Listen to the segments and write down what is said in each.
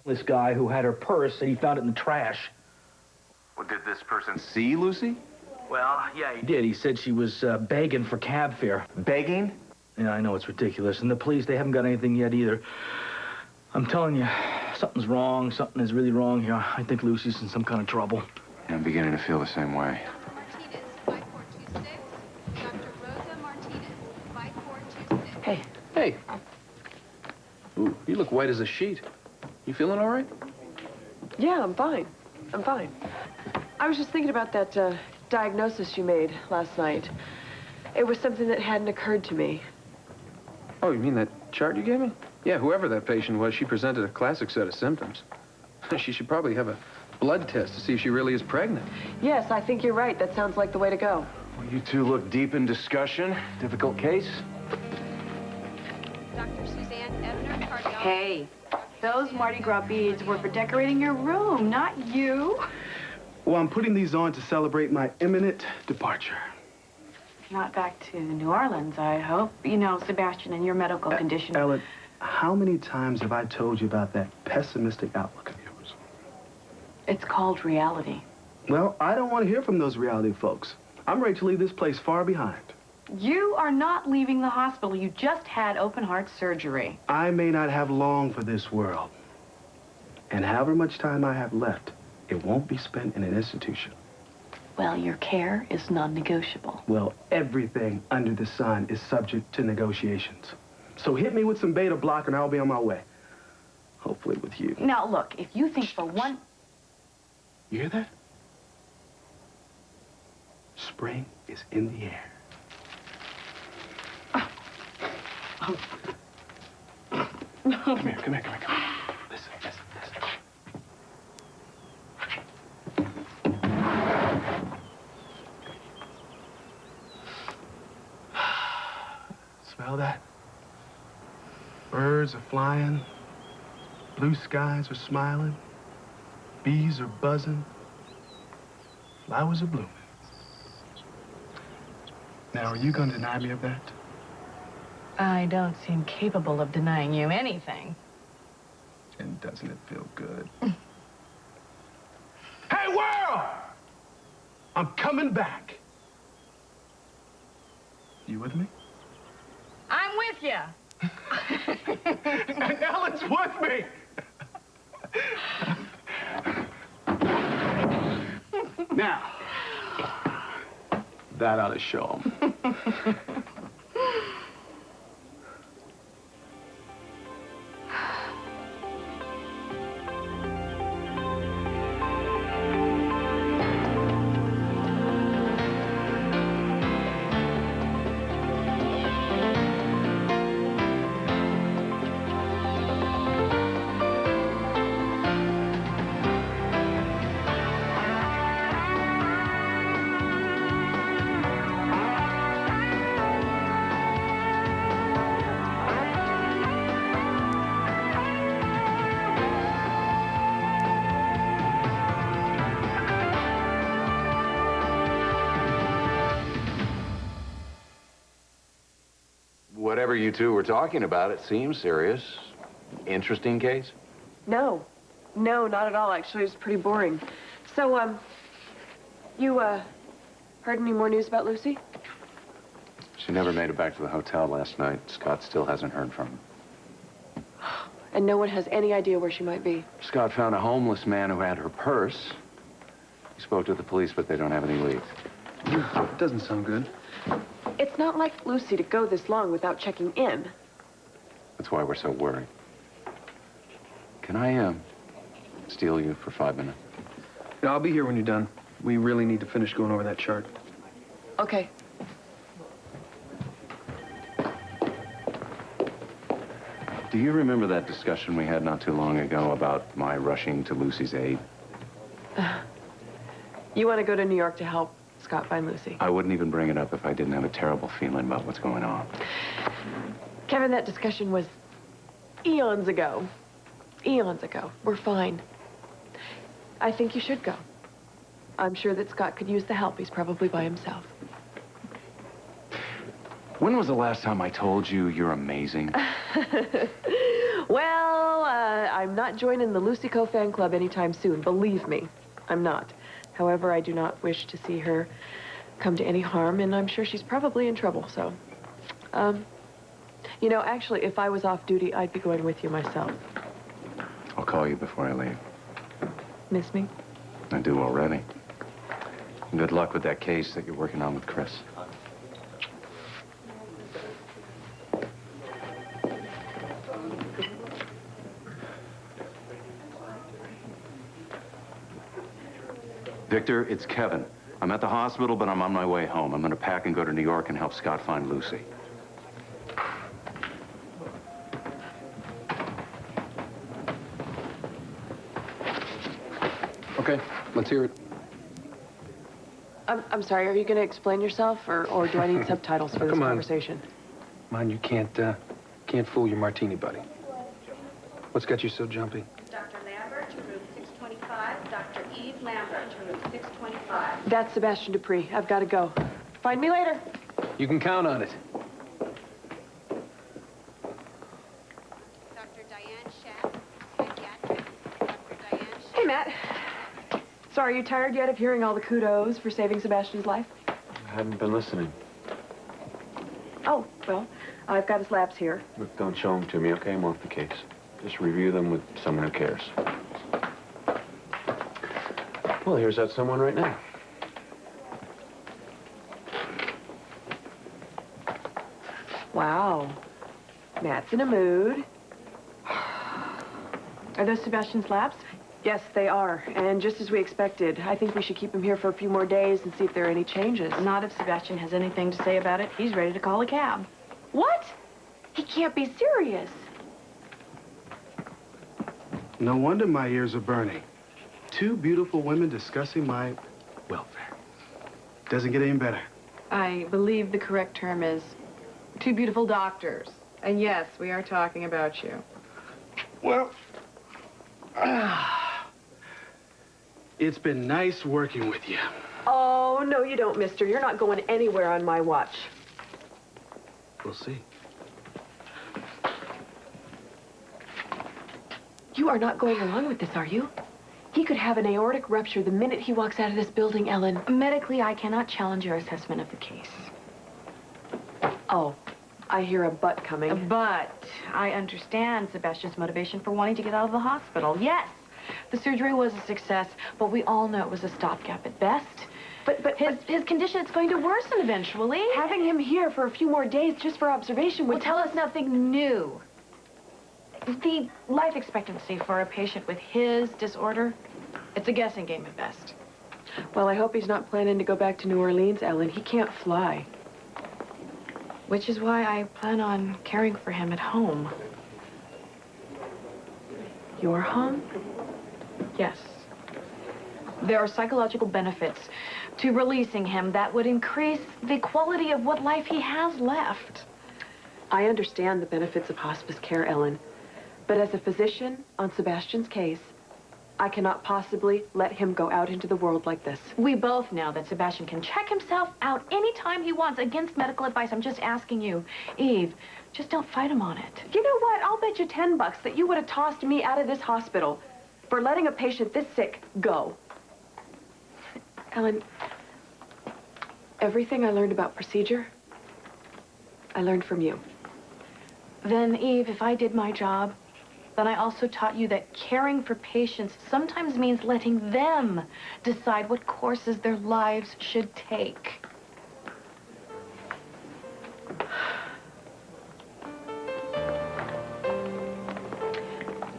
This guy who had her purse said he found it in the trash. Well, did this person see Lucy? Well, yeah, he did. He said she was begging for cab fare. Begging? Yeah, I know it's ridiculous. And the police, they haven't got anything yet either. I'm telling you, something's wrong. Something is really wrong here. I think Lucy's in some kind of trouble. Yeah, I'm beginning to feel the same way. Martinez, 5426. Dr. Rosa Martinez, 5426. Hey. Hey. Ooh, you look white as a sheet. You feeling all right? Yeah, I'm fine. I'm fine. I was just thinking about that diagnosis you made last night. It was something that hadn't occurred to me. Oh, you mean that chart you gave me? Yeah, whoever that patient was, she presented a classic set of symptoms. She should probably have a blood test to see if she really is pregnant. Yes, I think you're right. That sounds like the way to go. Well, you two look deep in discussion. Difficult case? Dr. Suzanne Ebner, cardiologist. Hey, those Mardi Gras beads were for decorating your room, not you. Well, I'm putting these on to celebrate my imminent departure. Not back to New Orleans, I hope. You know, Sebastian, and your medical condition. Ellen, how many times have I told you about that pessimistic outlook of yours? It's called reality. Well, I don't want to hear from those reality folks. I'm ready to leave this place far behind. You are not leaving the hospital. You just had open heart surgery. I may not have long for this world. And however much time I have left, it won't be spent in an institution. Well, your care is non-negotiable. Well, everything under the sun is subject to negotiations. So hit me with some beta blocker and I'll be on my way. Hopefully with you. Now, look, if you think for one... You hear that? Spring is in the air. Come here. Listen. Smell that? Birds are flying. Blue skies are smiling. Bees are buzzing. Flowers are blooming. Now, are you going to deny me of that? I don't seem capable of denying you anything. And doesn't it feel good? Hey, world! I'm coming back. You with me? I'm with you. And Ellen's with me. Now, that ought to show 'em. Whatever you two were talking about, it seems serious. Interesting case? No, not at all. Actually, it was pretty boring. So, you, heard any more news about Lucy? She never made it back to the hotel last night. Scott still hasn't heard from her. And no one has any idea where she might be. Scott found a homeless man who had her purse. He spoke to the police, but they don't have any leads. It doesn't sound good. It's not like Lucy to go this long without checking in. That's why we're so worried. Can I, steal you for 5 minutes? Yeah, I'll be here when you're done. We really need to finish going over that chart. Okay. Do you remember that discussion we had not too long ago about my rushing to Lucy's aid? You want to go to New York to help Scott find Lucy? I wouldn't even bring it up if I didn't have a terrible feeling about what's going on. Kevin, that discussion was eons ago. Eons ago. We're fine. I think you should go. I'm sure that Scott could use the help. He's probably by himself. When was the last time I told you you're amazing? Well, I'm not joining the Lucy Co fan club anytime soon. Believe me, I'm not. However, I do not wish to see her come to any harm, and I'm sure she's probably in trouble, so. You know, actually, if I was off duty, I'd be going with you myself. I'll call you before I leave. Miss me? I do already. And good luck with that case that you're working on with Chris. Victor, it's Kevin. I'm at the hospital, but I'm on my way home. I'm gonna pack and go to New York and help Scott find Lucy. Okay, let's hear it. I'm sorry, are you going to explain yourself, or do I need subtitles for this Come on. conversation? Mind you can't fool your martini buddy. What's got you so jumpy? Dr. Lambert to room 625. Dr. Eve Lambert to room 625. That's Sebastian Dupree. I've got to go. Find me later. You can count on it. Dr. Diane Schatz, psychiatric. Dr. Diane Schatz. Hey, Matt. So are you tired yet of hearing all the kudos for saving Sebastian's life? I haven't been listening. Oh, well, I've got his labs here. Look, don't show them to me, okay? I'm off the case. Just review them with someone who cares. Well, here's that someone right now. Wow. Matt's in a mood. Are those Sebastian's labs? Yes, they are. And just as we expected, I think we should keep him here for a few more days and see if there are any changes. Not if Sebastian has anything to say about it. He's ready to call a cab. What? He can't be serious. No wonder my ears are burning. Two beautiful women discussing my welfare. Doesn't get any better. I believe the correct term is two beautiful doctors. And yes, we are talking about you. Well, it's been nice working with you. Oh, no, you don't, mister. You're not going anywhere on my watch. We'll see. You are not going along with this, are you? He could have an aortic rupture the minute he walks out of this building, Ellen. Medically, I cannot challenge your assessment of the case. Oh, I hear a but coming. But I understand Sebastian's motivation for wanting to get out of the hospital. Yes, the surgery was a success, but we all know it was a stopgap at best. But His condition is going to worsen eventually. having him here for a few more days just for observation Will would tell us nothing new. The life expectancy for a patient with his disorder, it's a guessing game at best. Well, I hope he's not planning to go back to New Orleans, Ellen. He can't fly. Which is why I plan on caring for him at home. Your home? Yes. There are psychological benefits to releasing him that would increase the quality of what life he has left. I understand the benefits of hospice care, Ellen. But as a physician on Sebastian's case, I cannot possibly let him go out into the world like this. We both know that Sebastian can check himself out anytime he wants against medical advice. I'm just asking you, Eve, just don't fight him on it. You know what? I'll bet you $10 that you would have tossed me out of this hospital for letting a patient this sick go. Ellen, everything I learned about procedure, I learned from you. Then, Eve, if I did my job, then I also taught you that caring for patients sometimes means letting them decide what courses their lives should take.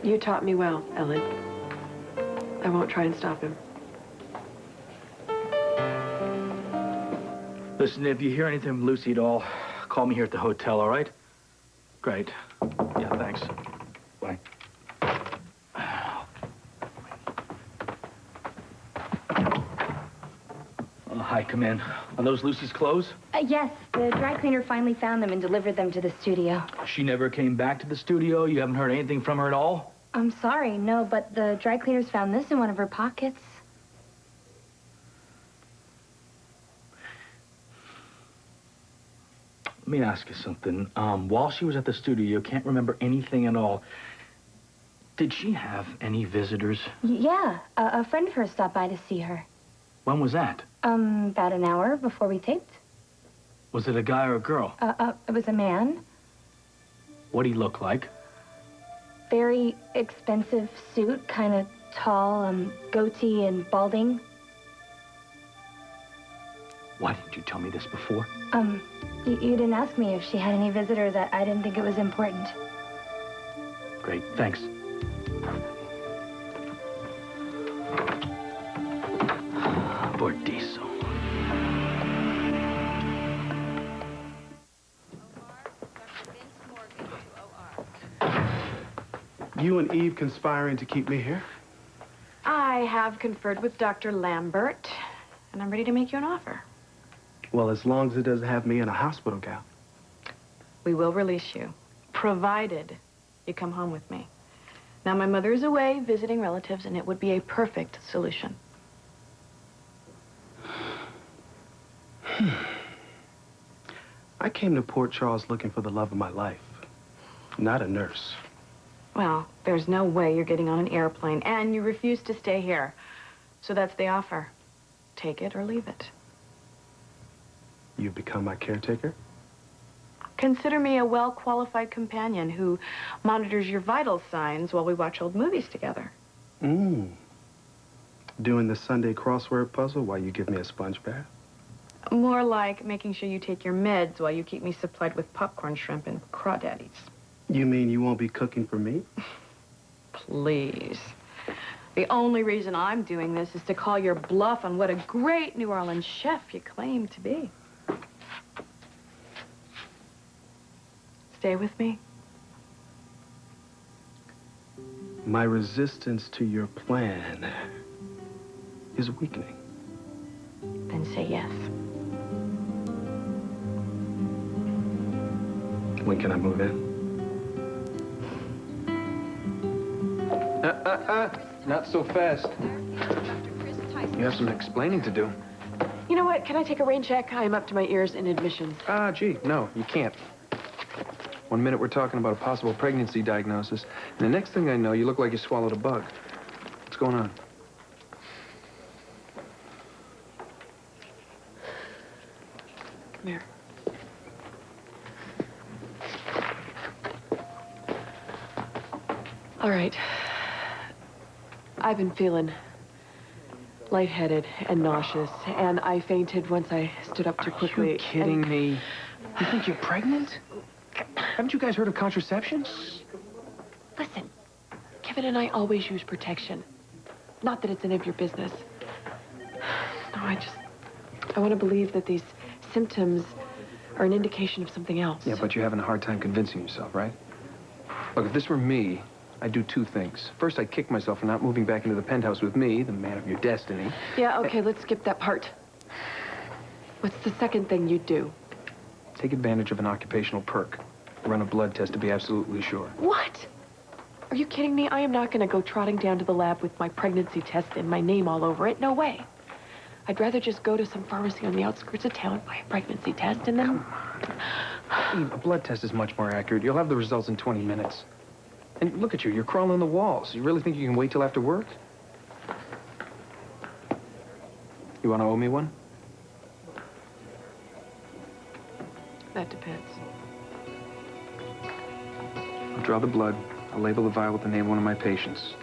You taught me well, Ellen. I won't try and stop him. Listen, if you hear anything from Lucy at all, call me here at the hotel, all right? Great. Yeah, thanks. Bye. Hi, come in. Are those Lucy's clothes? Yes, the dry cleaner finally found them and delivered them to the studio. She never came back to the studio? You haven't heard anything from her at all? I'm sorry, no, but the dry cleaners found this in one of her pockets. Let me ask you something. While she was at the studio, you can't remember anything at all. Did she have any visitors? Yeah, a friend of hers stopped by to see her. When was that? About an hour before we taped. Was it a guy or a girl? It was a man. What'd he look like? Very expensive suit, kind of tall, goatee and balding. Why didn't you tell me this before? You didn't ask me if she had any visitors. I didn't think it was important. Great, thanks. Bordiso. You and Eve conspiring to keep me here? I have conferred with Dr. Lambert, and I'm ready to make you an offer. Well, as long as it doesn't have me in a hospital gown. We will release you, provided you come home with me. Now, my mother is away visiting relatives, and it would be a perfect solution. I came to Port Charles looking for the love of my life, not a nurse. Well, there's no way you're getting on an airplane, and you refuse to stay here. So that's the offer. Take it or leave it. You've become my caretaker? Consider me a well-qualified companion who monitors your vital signs while we watch old movies together. Doing the Sunday crossword puzzle while you give me a sponge bath? More like making sure you take your meds while you keep me supplied with popcorn shrimp and crawdaddies. You mean you won't be cooking for me? Please. The only reason I'm doing this is to call your bluff on what a great New Orleans chef you claim to be. Stay with me? My resistance to your plan is weakening. Then say yes. When can I move in? Not so fast. You have some explaining to do. You know what? Can I take a rain check? I am up to my ears in admissions. Gee, no, you can't. One minute we're talking about a possible pregnancy diagnosis, and the next thing I know, you look like you swallowed a bug. What's going on? Come here. All right. I've been feeling lightheaded and nauseous, and I fainted once I stood up too quickly. Are you kidding me? You think you're pregnant? Haven't you guys heard of contraception? Listen, Kevin and I always use protection. Not that it's any of your business. No, I want to believe that these symptoms are an indication of something else. Yeah, but you're having a hard time convincing yourself, right? Look, if this were me, I'd do two things. First, I'd kick myself for not moving back into the penthouse with me, the man of your destiny. Yeah, okay, let's skip that part. What's the second thing you'd do? Take advantage of an occupational perk. Run a blood test to be absolutely sure. What? Are you kidding me? I am not going to go trotting down to the lab with my pregnancy test and my name all over it. No way. I'd rather just go to some pharmacy on the outskirts of town, buy a pregnancy test, and then... Come on. Eve, a blood test is much more accurate. You'll have the results in 20 minutes. And look at you. You're crawling the walls. You really think you can wait till after work? You want to owe me one? That depends. I'll draw the blood. I'll label the vial with the name of one of my patients.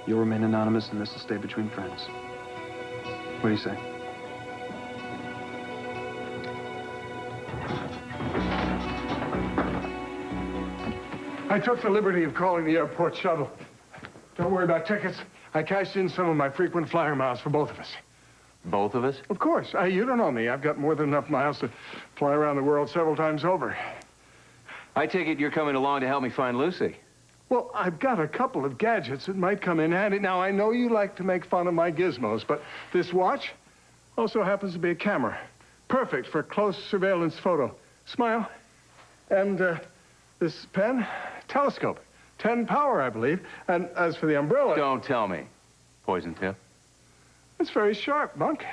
You'll remain anonymous, and this will stay between friends. What do you say? I took the liberty of calling the airport shuttle. Don't worry about tickets. I cashed in some of my frequent flyer miles for both of us. Both of us? Of course. You don't know me. I've got more than enough miles to fly around the world several times over. I take it you're coming along to help me find Lucy. Well, I've got a couple of gadgets that might come in handy. Now, I know you like to make fun of my gizmos, but this watch also happens to be a camera. Perfect for close surveillance photo. Smile. And this pen, telescope. 10 power, I believe. And as for the umbrella... Don't tell me. Poison tip? It's very sharp, Monk.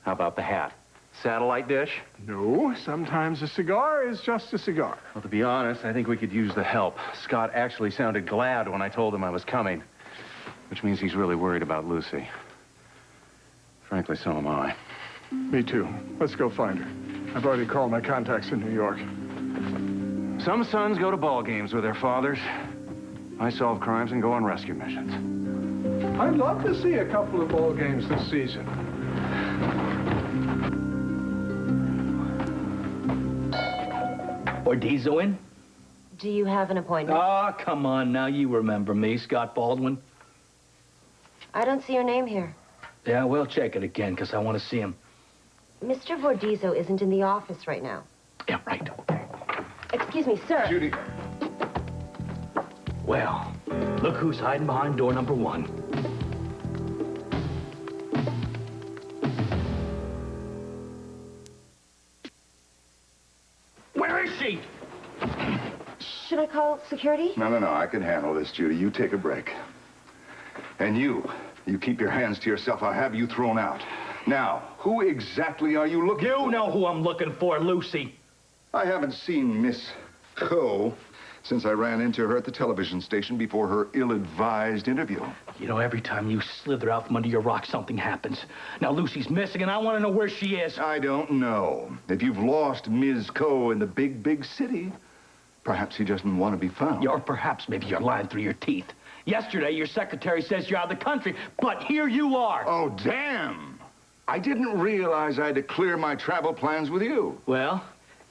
How about the hat? Satellite dish? No, sometimes a cigar is just a cigar. Well, to be honest, I think we could use the help. Scott actually sounded glad when I told him I was coming, which means he's really worried about Lucy. Frankly, so am I. Me too. Let's go find her. I've already called my contacts in New York. Some sons go to ball games with their fathers. I solve crimes and go on rescue missions. I'd love to see a couple of ball games this season. Bordizo in? Do you have an appointment? Oh, come on now. You remember me, Scott Baldwin. I don't see your name here. Yeah, we'll check it again, because I want to see him. Mr. Bordizo isn't in the office right now. Yeah, right. Excuse me, sir. Judy. Well, look who's hiding behind door number 1. Where is she? Should I call security? No, I can handle this, Judy. You take a break. And you keep your hands to yourself. I'll have you thrown out. Now, who exactly are you looking for? You know who I'm looking for, Lucy. I haven't seen Miss Coe since I ran into her at the television station before her ill-advised interview. You know, every time you slither out from under your rock, something happens. Now, Lucy's missing, and I want to know where she is. I don't know. If you've lost Ms. Coe in the big city, perhaps he doesn't want to be found. Or perhaps maybe you're lying through your teeth. Yesterday, your secretary says you're out of the country, but here you are. Oh, damn! I didn't realize I had to clear my travel plans with you. Well,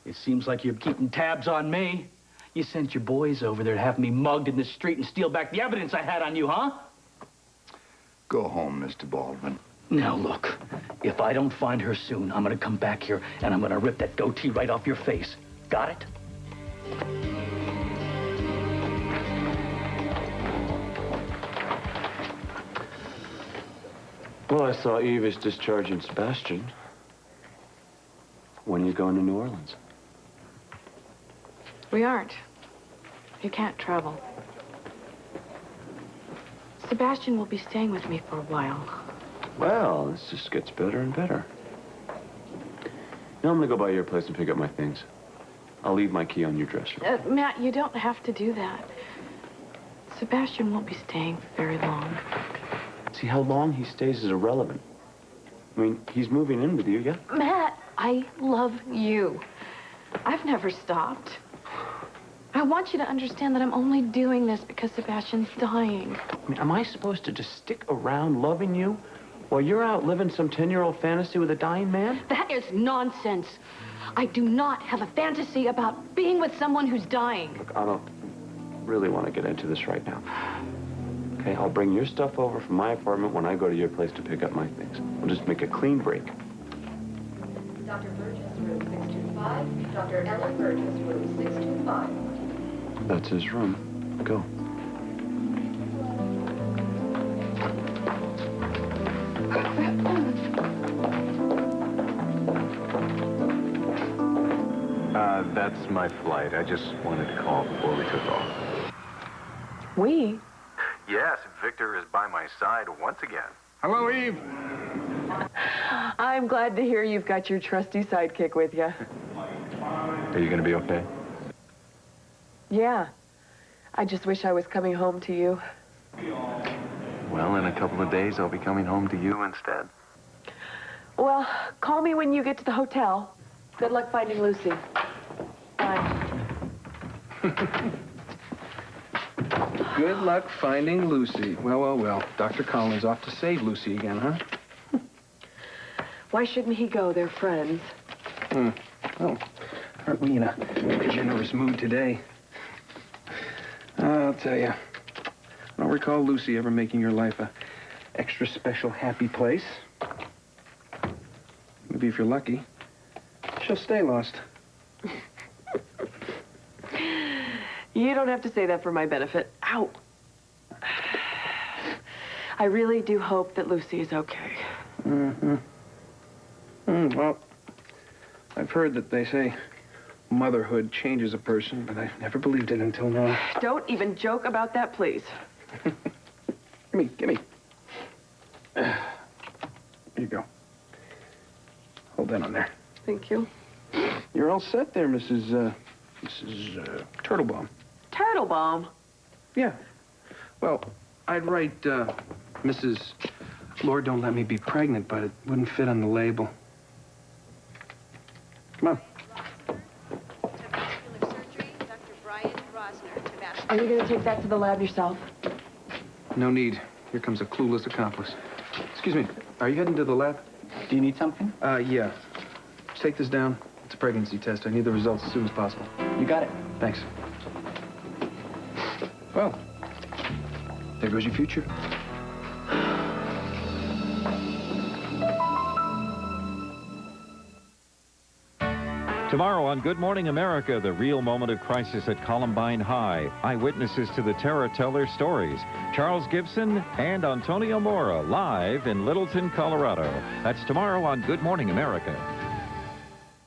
it seems like you're keeping tabs on me. You sent your boys over there to have me mugged in the street and steal back the evidence I had on you, huh? Go home, Mr. Baldwin. Now, look, if I don't find her soon, I'm gonna come back here and I'm gonna rip that goatee right off your face. Got it? Well, I saw Eve is discharging Sebastian. When are you going to New Orleans? We aren't. You can't travel. Sebastian will be staying with me for a while. Well, this just gets better and better. Now I'm gonna go by your place and pick up my things. I'll leave my key on your dresser. Matt, you don't have to do that. Sebastian won't be staying for very long. See, how long he stays is irrelevant. I mean, he's moving in with you, yeah? Matt, I love you. I've never stopped. I want you to understand that I'm only doing this because Sebastian's dying. I mean, am I supposed to just stick around loving you while you're out living some 10-year-old fantasy with a dying man? That is nonsense. I do not have a fantasy about being with someone who's dying. Look, I don't really want to get into this right now. Okay, I'll bring your stuff over from my apartment when I go to your place to pick up my things. We'll just make a clean break. Dr. Burgess, room 625. Dr. Ellen Burgess, room 625. That's his room. Go. That's my flight. I just wanted to call before we took off. We? Yes, Victor is by my side once again. Hello, Eve. I'm glad to hear you've got your trusty sidekick with you. Are you going to be okay? Yeah. I just wish I was coming home to you. Well, in a couple of days, I'll be coming home to you instead. Well, call me when you get to the hotel. Good luck finding Lucy. Bye. Good luck finding Lucy. Well. Dr. Collins off to save Lucy again, huh? Why shouldn't he go? They're friends. Oh, aren't we in a generous mood today? I'll tell you, I don't recall Lucy ever making your life a extra special happy place. Maybe if you're lucky, she'll stay lost. You don't have to say that for my benefit. Ow. I really do hope that Lucy is okay. Well, I've heard that they say motherhood changes a person, but I've never believed it until now. Don't even joke about that, please. Give me. Here you go. Hold that on there. Thank you. You're all set there, Mrs. Turtlebaum. Turtlebaum? Yeah. Well, I'd write, Mrs. Lord, don't let me be pregnant, but it wouldn't fit on the label. Come on. Are you going to take that to the lab yourself? No need. Here comes a clueless accomplice. Excuse me, are you heading to the lab? Do you need something? Yeah. Take this down. It's a pregnancy test. I need the results as soon as possible. You got it. Thanks. Well, there goes your future. Tomorrow on Good Morning America, the real moment of crisis at Columbine High. Eyewitnesses to the terror tell their stories. Charles Gibson and Antonio Mora live in Littleton, Colorado. That's tomorrow on Good Morning America.